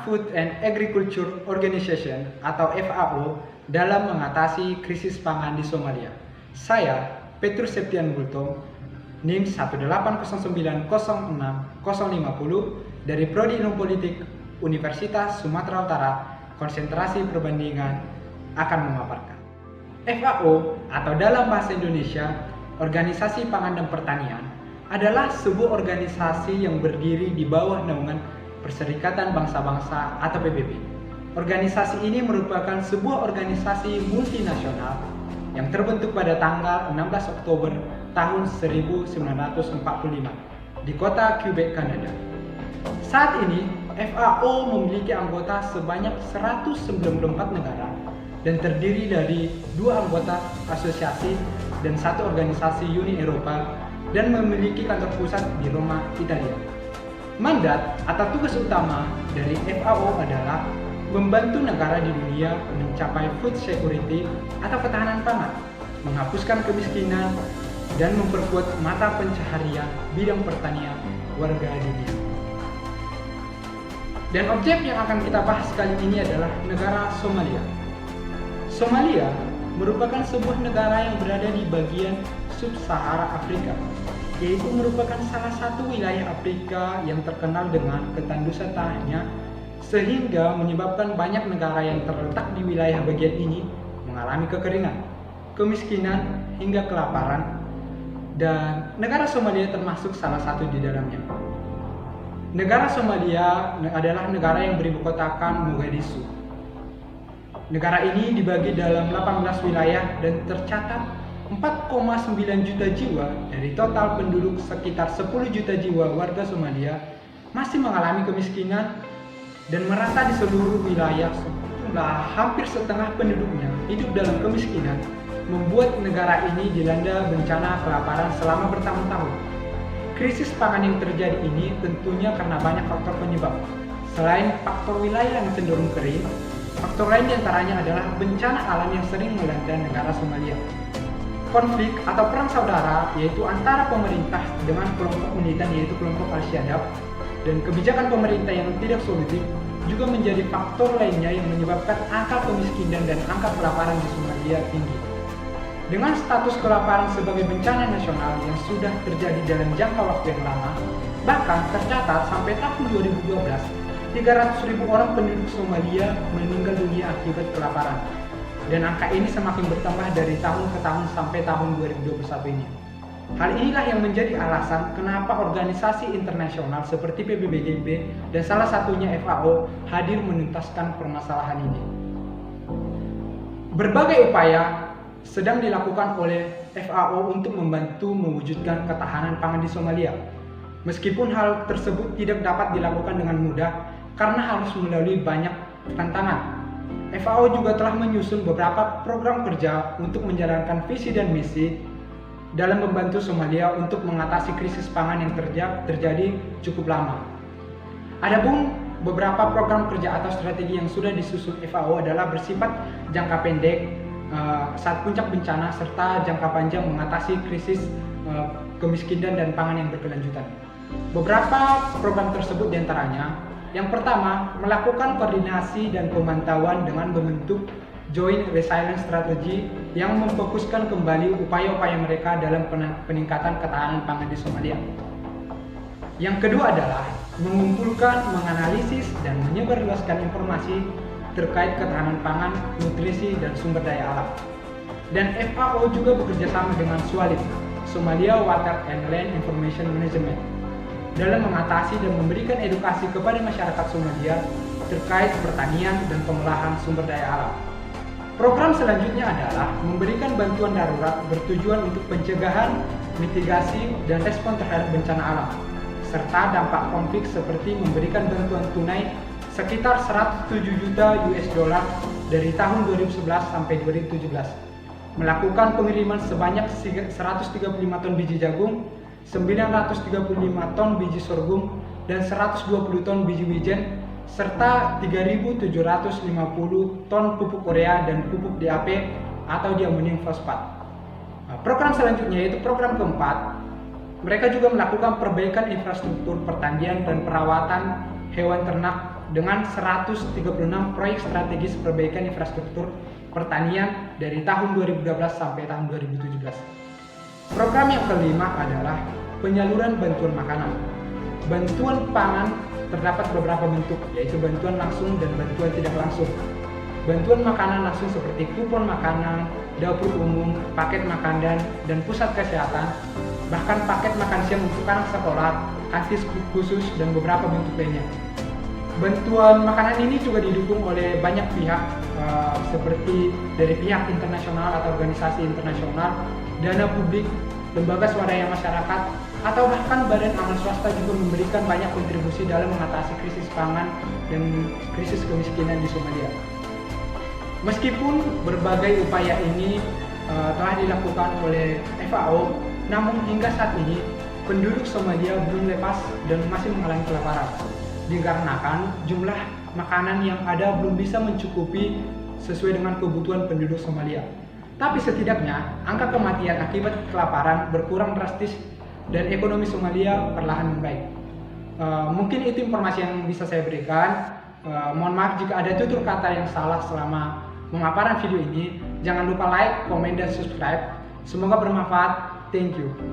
Food and Agriculture Organization atau FAO dalam mengatasi krisis pangan di Somalia. Saya, Petrus Septian Bultom, NIM 180906050 dari Prodi Ilmu Politik Universitas Sumatera Utara, konsentrasi perbandingan akan memaparkan. FAO atau dalam bahasa Indonesia, Organisasi Pangan dan Pertanian, adalah sebuah organisasi yang berdiri di bawah naungan Perserikatan Bangsa-Bangsa atau PBB. Organisasi ini merupakan sebuah organisasi multinasional yang terbentuk pada tanggal 16 Oktober tahun 1945 di kota Quebec, Kanada. Saat ini, FAO memiliki anggota sebanyak 194 negara dan terdiri dari 2 anggota asosiasi dan 1 organisasi Uni Eropa dan memiliki kantor pusat di Roma, Italia. Mandat atau tugas utama dari FAO adalah membantu negara di dunia mencapai food security atau ketahanan pangan, menghapuskan kemiskinan, dan memperkuat mata pencaharian bidang pertanian warga dunia. Dan objek yang akan kita bahas kali ini adalah negara Somalia. Somalia merupakan sebuah negara yang berada di bagian sub-Sahara Afrika, yaitu merupakan salah satu wilayah Afrika yang terkenal dengan ketandusan tanahnya, sehingga menyebabkan banyak negara yang terletak di wilayah bagian ini mengalami kekeringan, kemiskinan, hingga kelaparan, dan negara Somalia termasuk salah satu di dalamnya. Negara Somalia adalah negara yang beribukotakan Mogadishu. Negara ini dibagi dalam 18 wilayah dan tercatat 4,9 juta jiwa dari total penduduk sekitar 10 juta jiwa warga Somalia masih mengalami kemiskinan dan merata di seluruh wilayah. Hampir setengah penduduknya hidup dalam kemiskinan, membuat negara ini dilanda bencana kelaparan selama bertahun-tahun. Krisis pangan yang terjadi ini tentunya karena banyak faktor penyebab. Selain faktor wilayah yang cenderung kering, faktor lain diantaranya adalah bencana alam yang sering melanda negara Somalia. Konflik atau perang saudara, yaitu antara pemerintah dengan kelompok militan yaitu kelompok Al-Shabaab, dan kebijakan pemerintah yang tidak solutif juga menjadi faktor lainnya yang menyebabkan angka kemiskinan dan angka kelaparan di Somalia tinggi. Dengan status kelaparan sebagai bencana nasional yang sudah terjadi dalam jangka waktu yang lama, bahkan tercatat sampai tahun 2012, 300.000 orang penduduk Somalia meninggal dunia akibat kelaparan. Dan angka ini semakin bertambah dari tahun ke tahun sampai tahun 2021 ini. Hal inilah yang menjadi alasan kenapa organisasi internasional seperti PBB dan salah satunya FAO hadir menuntaskan permasalahan ini. Berbagai upaya sedang dilakukan oleh FAO untuk membantu mewujudkan ketahanan pangan di Somalia. Meskipun hal tersebut tidak dapat dilakukan dengan mudah karena harus melalui banyak tantangan. FAO juga telah menyusun beberapa program kerja untuk menjalankan visi dan misi dalam membantu Somalia untuk mengatasi krisis pangan yang terjadi cukup lama. Adapun beberapa program kerja atau strategi yang sudah disusun FAO adalah bersifat jangka pendek saat puncak bencana serta jangka panjang mengatasi krisis kemiskinan dan pangan yang berkelanjutan. Beberapa program tersebut diantaranya: yang pertama, melakukan koordinasi dan pemantauan dengan membentuk Joint Resilience Strategy yang memfokuskan kembali upaya-upaya mereka dalam peningkatan ketahanan pangan di Somalia. Yang kedua adalah mengumpulkan, menganalisis, dan menyebarluaskan informasi terkait ketahanan pangan, nutrisi, dan sumber daya alam. Dan FAO juga bekerjasama dengan SWALIF, Somalia Water and Land Information Management, dalam mengatasi dan memberikan edukasi kepada masyarakat Somalia terkait pertanian dan pengolahan sumber daya alam. Program selanjutnya adalah memberikan bantuan darurat bertujuan untuk pencegahan, mitigasi, dan respon terhadap bencana alam, serta dampak konflik seperti memberikan bantuan tunai sekitar 107 juta US dollar dari tahun 2011 sampai 2017, melakukan pengiriman sebanyak 135 ton biji jagung, 935 ton biji sorghum, dan 120 ton biji wijen, serta 3.750 ton pupuk urea dan pupuk DAP atau diamonium fosfat. Program selanjutnya yaitu program keempat, mereka juga melakukan perbaikan infrastruktur pertanian dan perawatan hewan ternak dengan 136 proyek strategis perbaikan infrastruktur pertanian dari tahun 2012 sampai tahun 2017. Program yang kelima adalah penyaluran bantuan makanan. Bantuan pangan terdapat beberapa bentuk, yaitu bantuan langsung dan bantuan tidak langsung. Bantuan makanan langsung seperti kupon makanan, dapur umum, paket makanan, dan pusat kesehatan, bahkan paket makan siang untuk anak sekolah, kantin khusus, dan beberapa bentuk lainnya. Bantuan makanan ini juga didukung oleh banyak pihak, seperti dari pihak internasional atau organisasi internasional, dana publik, lembaga swadaya masyarakat, atau bahkan badan amal swasta juga memberikan banyak kontribusi dalam mengatasi krisis pangan dan krisis kemiskinan di Somalia. Meskipun berbagai upaya ini telah dilakukan oleh FAO, namun hingga saat ini penduduk Somalia belum lepas dan masih mengalami kelaparan, dikarenakan jumlah makanan yang ada belum bisa mencukupi sesuai dengan kebutuhan penduduk Somalia. Tapi setidaknya angka kematian akibat kelaparan berkurang drastis dan ekonomi Somalia perlahan membaik. Mungkin itu informasi yang bisa saya berikan. Mohon maaf jika ada tutur kata yang salah selama pemaparan video ini. Jangan lupa like, komen, dan subscribe. Semoga bermanfaat. Thank you.